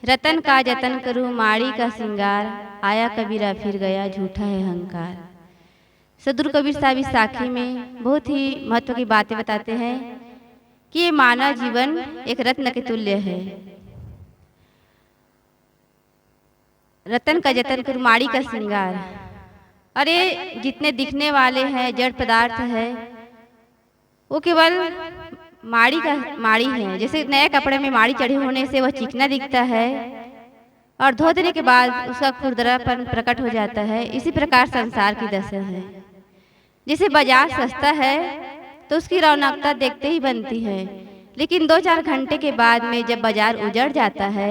रतन का जतन करूं माड़ी का सिंगार, आया कबीरा फिर गया झूठा है अहंकार। सदगुरु कबीर साहब इस साखी में बहुत ही महत्व की बातें बताते हैं कि ये मानव जीवन एक रत्न के तुल्य है। रतन का जतन करूं माड़ी का सिंगार, अरे जितने दिखने वाले हैं जड़ पदार्थ है वो केवल माड़ी है। जैसे नए कपड़े में माड़ी चढ़े होने से वह चिकना दिखता है और धो देने के बाद उसका खुरदरापन प्रकट हो जाता है। इसी प्रकार संसार की दशा है। जैसे बाजार सस्ता है तो उसकी रौनकता देखते ही बनती है, लेकिन 2-4 घंटे के बाद में जब बाजार उजड़ जाता है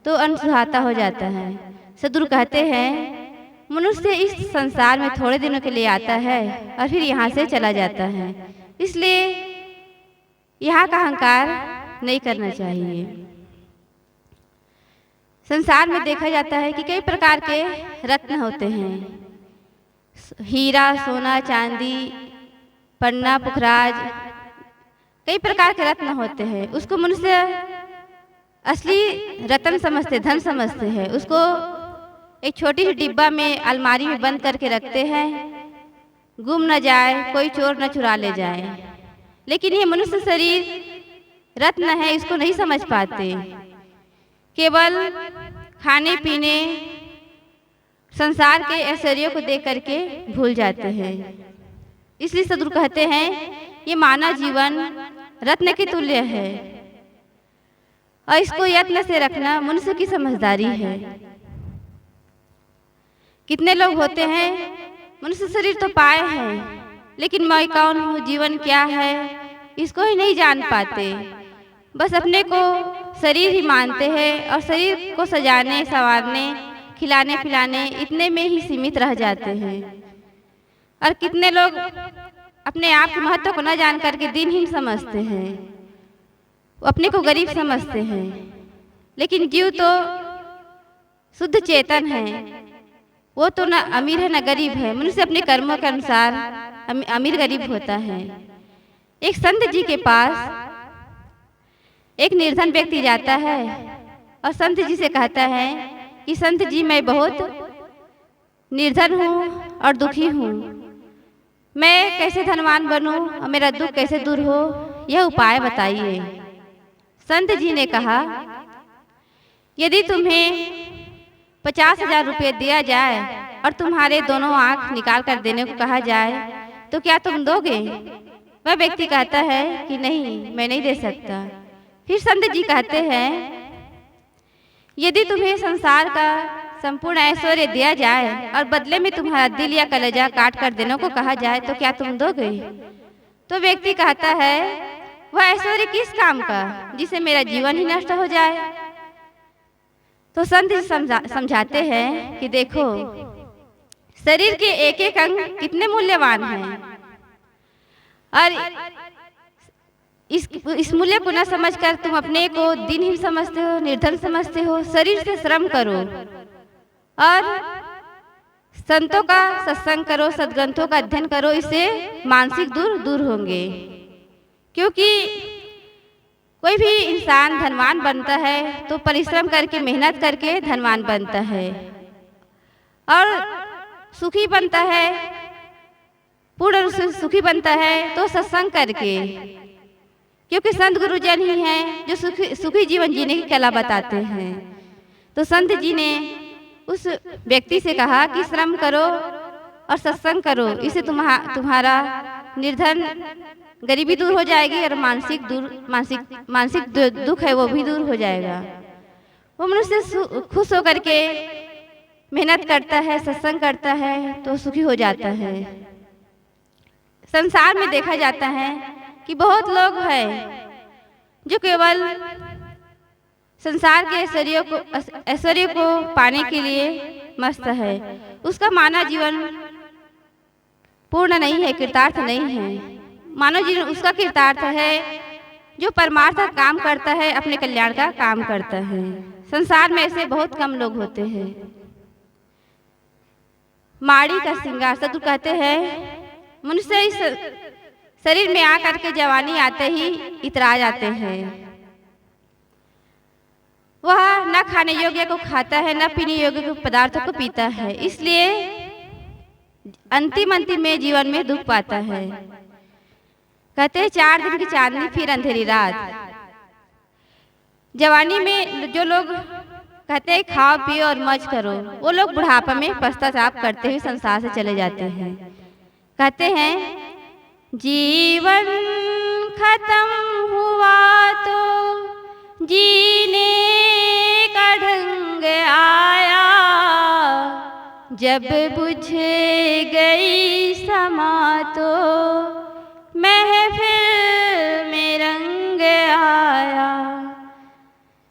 तो अनसुहाता हो जाता है। सदगुरु कहते हैं मनुष्य इस संसार में थोड़े दिनों के लिए आता है और फिर यहाँ से चला जाता है, इसलिए यहाँ का अहंकार नहीं करना चाहिए। संसार में देखा जाता है कि कई प्रकार के रत्न होते हैं, हीरा सोना चांदी पन्ना पुखराज, कई प्रकार के रत्न होते हैं। उसको मनुष्य असली रत्न समझते, धन समझते हैं। उसको एक छोटी सी डिब्बा में अलमारी में बंद करके रखते हैं, गुम न जाए, कोई चोर न चुरा ले जाए। लेकिन ये मनुष्य शरीर रत्न है, इसको नहीं समझ पाते, केवल खाने पीने संसार के ऐश्वर्यों को देख करके भूल जाते हैं। इसलिए सदगुरु कहते हैं ये मानव जीवन रत्न के तुल्य है और इसको यत्न से रखना मनुष्य की समझदारी है। कितने लोग होते हैं मनुष्य शरीर तो पाए हैं, लेकिन मैं कौन हूँ, जीवन क्या है, इसको ही नहीं जान पाते। बस अपने को शरीर ही मानते हैं और शरीर को सजाने संवारने खिलाने पिलाने इतने में ही सीमित रह जाते हैं। और कितने लोग अपने आप के महत्व को न जान करके दिनहीन समझते हैं, अपने को गरीब समझते हैं। लेकिन जीव तो शुद्ध चेतन है, वो तो न अमीर है न गरीब है। मनुष्य अपने कर्मों के अनुसार अमीर गरीब होता है। एक संत जी के पास एक निर्धन व्यक्ति जाता है और संत जी से कहता है कि संत जी मैं बहुत निर्धन हूँ और दुखी हूँ, मैं कैसे धनवान बनूँ और मेरा दुख कैसे दूर हो, यह उपाय बताइए। संत जी ने कहा यदि तुम्हें 50,000 रुपये दिया जाए और तुम्हारे दोनों आँख निकाल कर देने को कहा जाए तो क्या तुम दोगे? वह व्यक्ति कहता है कि नहीं, मैं नहीं दे सकता। फिर संत जी कहते हैं यदि तुम्हें संसार का संपूर्ण ऐश्वर्य दिया जाए और बदले में तुम्हारा दिल या कलेजा काट कर देने को कहा जाए तो क्या तुम दोगे? तो व्यक्ति कहता है वह ऐश्वर्य किस काम का जिसे मेरा जीवन ही नष्ट हो जाए। तो संत जी समझाते हैं कि देखो शरीर के एक एक अंग कितने मूल्यवान हैं और इस मूल्य को न समझकर तुम अपने को दिनहीन समझते हो, निर्धन समझते हो। शरीर से श्रम करो और संतों का सत्संग करो, सद्ग्रंथों का अध्ययन करो, इससे मानसिक दूर होंगे। क्योंकि कोई भी इंसान धनवान बनता है तो परिश्रम करके मेहनत करके धनवान बनता है और सुखी बनता है, पूर्ण रूप से सुखी बनता है तो सत्संग करके, क्योंकि संत गुरुजन ही हैं जो सुखी जीवन जीने की कला बताते हैं। तो संत जी ने उस व्यक्ति से कहा कि श्रम करो और सत्संग करो, इससे तुम्हारा निर्धन गरीबी दूर हो जाएगी और मानसिक दुख है वो भी दूर हो जाएगा। वो मनुष्य खुश होकर के मेहनत करता है, सत्संग करता है तो सुखी हो जाता है। संसार में देखा जाता है कि बहुत लोग हैं जो केवल संसार के ऐश्वर्य को पाने के लिए मस्त है। उसका मानव जीवन पूर्ण नहीं है, कृतार्थ नहीं है। मानव जीवन उसका कृतार्थ है जो परमार्थ का काम करता है, अपने कल्याण का काम करता है। संसार में ऐसे बहुत कम लोग होते हैं। माड़ी का श्रृंगार सदगुरु कहते हैं मनुष्य इस शरीर में आकर के जवानी आते ही इतरा जाते हैं। वह न खाने योग्य को खाता है, न पीने योग्य को पदार्थों को पीता है, इसलिए अंतिम अंतिम में जीवन में दुख पाता है। कहते हैं 4 दिन की चांदनी फिर अंधेरी रात। जवानी में जो लोग कहते हैं खाओ पियो और मौज करो, वो लोग बुढ़ापा में पश्चाताप करते हुए संसार से चले जाते हैं। कहते हैं जीवन खत्म हुआ तो जीने का ढंग आया, जब बुझ गई समा तो महफिल में रंग आया।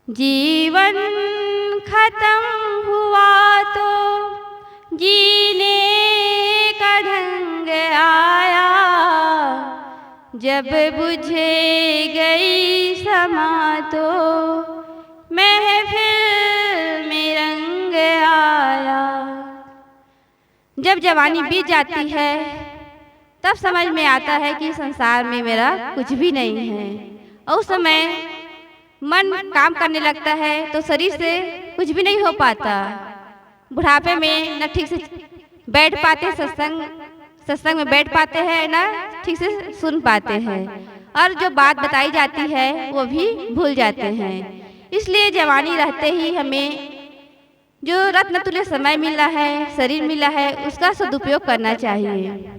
जीवन खत्म हुआ तो जीने का ढंग आया, जब बुझ गई समा तो महफिल में रंग आया। जब जवानी बीत जाती है तब समझ में आता है कि संसार में मेरा कुछ भी नहीं है, और उस समय मन काम करने लगता है तो शरीर से कुछ भी नहीं हो पाता। बुढ़ापे में न ठीक से बैठ पाते, सत्संग में बैठ पाते हैं, न ठीक से सुन पाते हैं, और जो बात बताई जाती है वो भी भूल जाते हैं। इसलिए जवानी रहते ही हमें जो रत्न तुल्य समय मिला है, शरीर मिला है, उसका सदुपयोग करना चाहिए।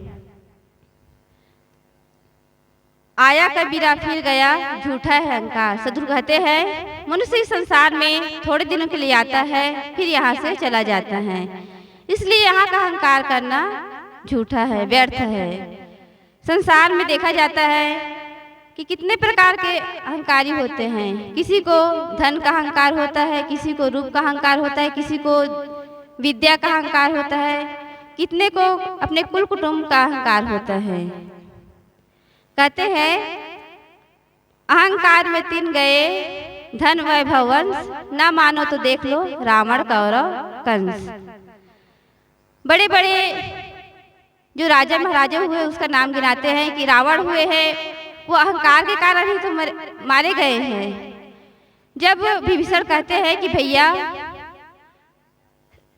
आया कबीरा फिर गया झूठा है अहंकार। सदगुरु कहते हैं मनुष्य इस संसार में थोड़े दिनों के लिए आता है, फिर यहाँ से चला जाता है, इसलिए यहाँ का अहंकार करना झूठा है, व्यर्थ है। संसार में देखा जाता है कि कितने प्रकार के अहंकारी होते हैं। किसी को धन का अहंकार होता है, किसी को रूप का अहंकार होता है, किसी को विद्या का अहंकार होता है, कितने को अपने कुल कुटुंब का अहंकार होता है। कहते हैं अहंकार में 3 गए धन वैभव वंश, ना मानो तो देख लो रावण कौरव कंस। बड़े बड़े जो राजा महाराजा हुए उसका नाम गिनाते हैं कि रावण हुए हैं, वो अहंकार के कारण ही तो मारे गए हैं। जब विभीषण कहते हैं कि भैया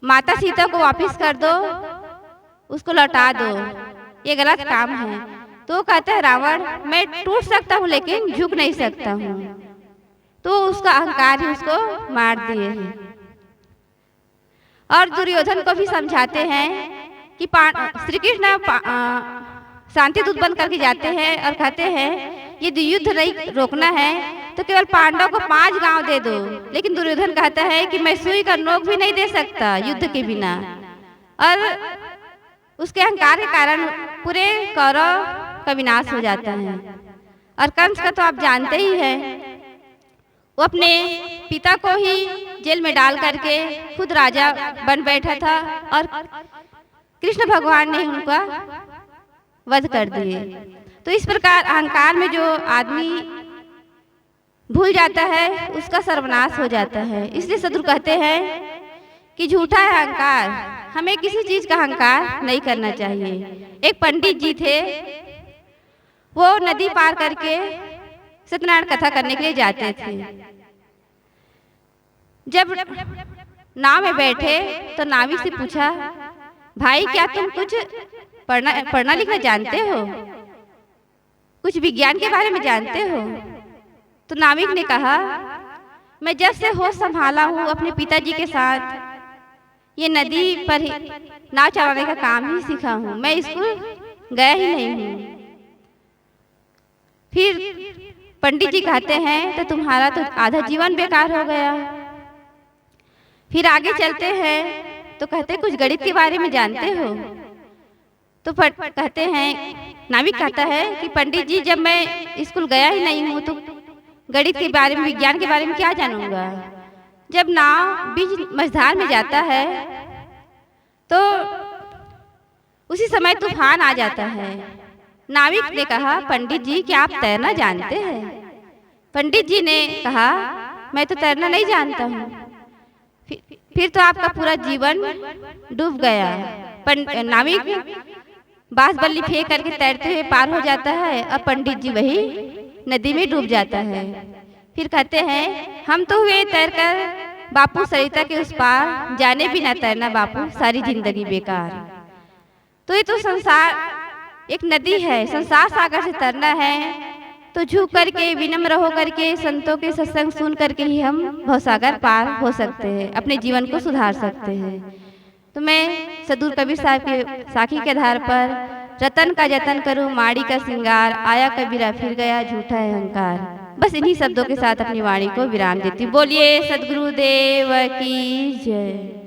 माता सीता को वापस कर दो, उसको लौटा दो, ये गलत काम है, तो कहता है रावण मैं टूट सकता हूँ लेकिन झुक नहीं सकता हूँ, तो उसका अहंकार ही उसको मार दिए हैं। और दुर्योधन को भी समझाते हैं कि श्री कृष्ण शांति दूत बन करके जाते हैं और कहते हैं यदि युद्ध नहीं रोकना है तो केवल पांडव को 5 गांव दे दो, लेकिन दुर्योधन कहता है कि मैं सुई का नोक भी नहीं दे सकता युद्ध के बिना। और उसके अहंकार के कारण पूरे कौरव का विनाश हो जाता है। और कंस का तो आप जानते ही हैं, वो अपने पिता को ही जेल में डाल करके खुद राजा बन बैठा था और कृष्ण भगवान ने उनका वध कर दिए। तो इस प्रकार अहंकार में जो आदमी भूल जाता है उसका सर्वनाश हो जाता है। इसलिए सदगुरु कहते हैं कि झूठा है अहंकार, हमें किसी चीज का अहंकार नहीं करना चाहिए। एक पंडित जी थे, वो नदी पार करके सत्यनारायण कथा करने के लिए जाते थे। जब नाव में बैठे तो नाविक से पूछा भाई क्या तुम कुछ पढ़ना लिखना जानते हो, कुछ विज्ञान के बारे में जानते हो? तो नाविक ने कहा मैं जब से होश संभाला हूँ अपने पिताजी के साथ ये नदी पर नाव चलाने का काम ही सीखा हूँ, मैं स्कूल गया ही नहीं हूँ। फिर पंडित जी कहते हैं तो तुम्हारा तो आधा जीवन बेकार हो गया। फिर आगे चलते हैं तो कहते कुछ गणित के बारे में जानते हो? तो कहते हैं नाविक कहता है कि पंडित जी जब मैं स्कूल गया ही नहीं हूँ तो गणित के बारे में विज्ञान के बारे में क्या जानूंगा। जब नाव बीच मझधार में जाता है तो उसी समय तूफान आ जाता है। नाविक ने कहा पंडित जी क्या आप तैरना जानते हैं? पंडित जी ने कहा मैं तो तैरना नहीं जानता हूँ। फिर तो आपका पूरा जीवन डूब गया। नाविक बांस बल्ली फेंक करके तैरते हुए पार हो जाता है और पंडित जी वही नदी में डूब जाता है। फिर कहते हैं हम तो हुए तैरकर बापू सरिता के उस पार, जाने भी ना तैरना बापू सारी जिंदगी बेकार। तो ये तो संसार एक नदी है, संसार सागर से तरना है तो झुक करके विनम्र हो करके संतों के सत्संग सुन करके ही हम भवसागर पार हो सकते हैं, अपने जीवन को सुधार सकते हैं। तो मैं सदगुरु कबीर साहब के साखी के आधार पर रतन का जतन करूं माड़ी का श्रृंगार, आया कबीरा फिर गया झूठा है अहंकार। बस इन्हीं शब्दों के साथ अपनी वाणी को विराम देती हूं। बोलिए सदगुरुदेव की जय।